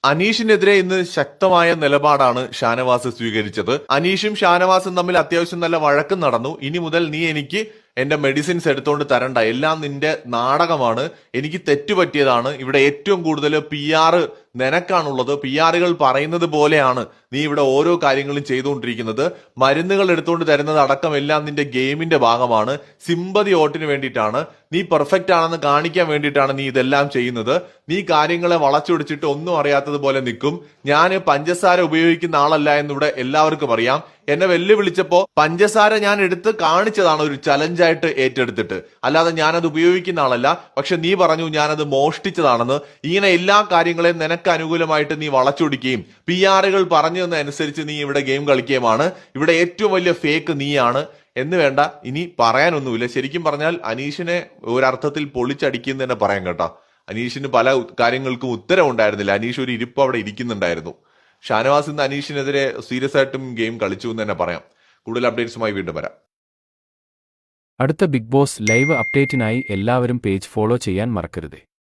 അനീഷിനെതിരെ ഇന്ന് ശക്തമായ നിലപാടാണ് ഷാനവാസ് സ്വീകരിച്ചത്. അനീഷും ഷാനവാസും തമ്മിൽ അത്യാവശ്യം നല്ല വഴക്കും നടന്നു. ഇനി മുതൽ നീ എനിക്ക് എന്റെ മെഡിസിൻസ് എടുത്തോണ്ട് തരണ്ട, എല്ലാം നിന്റെ നാടകമാണ്, എനിക്ക് തെറ്റുപറ്റിയതാണ്, ഇവിടെ ഏറ്റവും കൂടുതൽ PR നിനക്കാണുള്ളത്, PR പറയുന്നത് പോലെയാണ് നീ ഇവിടെ ഓരോ കാര്യങ്ങളും ചെയ്തുകൊണ്ടിരിക്കുന്നത്, മരുന്നുകൾ എടുത്തുകൊണ്ട് തരുന്നത് അടക്കം എല്ലാം നിന്റെ ഗെയിമിന്റെ ഭാഗമാണ്, സിമ്പതി വോട്ടിന് വേണ്ടിയിട്ടാണ്, നീ പെർഫെക്റ്റ് ആണെന്ന് കാണിക്കാൻ വേണ്ടിയിട്ടാണ് നീ ഇതെല്ലാം ചെയ്യുന്നത്, നീ കാര്യങ്ങളെ വളച്ചൊടിച്ചിട്ട് ഒന്നും അറിയാത്തതുപോലെ നിൽക്കും, ഞാൻ പഞ്ചസാര ഉപയോഗിക്കുന്ന ആളല്ല എന്നിവിടെ എല്ലാവർക്കും അറിയാം, എന്നെ വെല്ലുവിളിച്ചപ്പോ പഞ്ചസാര ഞാൻ എടുത്ത് കാണിച്ചതാണ് ഒരു ചലഞ്ചായിട്ട് ഏറ്റെടുത്തിട്ട്, അല്ലാതെ ഞാനത് ഉപയോഗിക്കുന്ന ആളല്ല, പക്ഷെ നീ പറഞ്ഞു ഞാനത് മോഷ്ടിച്ചതാണെന്ന്. ഇങ്ങനെ എല്ലാ കാര്യങ്ങളെയും നിനക്ക് അനുകൂലമായിട്ട് നീ വളച്ചൊടിക്കുകയും PR പറഞ്ഞതനുസരിച്ച് നീ ഇവിടെ ഗെയിം കളിക്കുകയുമാണ്, ഇവിടെ ഏറ്റവും വലിയ ഫേക്ക് നീയാണ് എന്ന് വേണ്ട ഇനി പറയാനൊന്നുമില്ല. ശരിക്കും പറഞ്ഞാൽ അനീഷിനെ ഒരർത്ഥത്തിൽ പൊളിച്ചടിക്കുന്ന തന്നെ പറയാം കേട്ടോ. അനീഷിന് പല കാര്യങ്ങൾക്കും ഉത്തരം ഉണ്ടായിരുന്നില്ല, അനീഷ് ഒരു ഇരിപ്പ് അവിടെ ഇരിക്കുന്നുണ്ടായിരുന്നു. ഷാനവാസ് ഇന്ന് അനീഷിനെതിരെ സീരിയസ് ആയിട്ടും ഗെയിം കളിച്ചു എന്ന് തന്നെ പറയാം. കൂടുതൽ അപ്ഡേറ്റ്സുമായി വീണ്ടും വരാം. അടുത്ത ബിഗ് ബോസ് ലൈവ് അപ്ഡേറ്റിനായി എല്ലാവരും പേജ് ഫോളോ ചെയ്യാൻ മറക്കരുത്.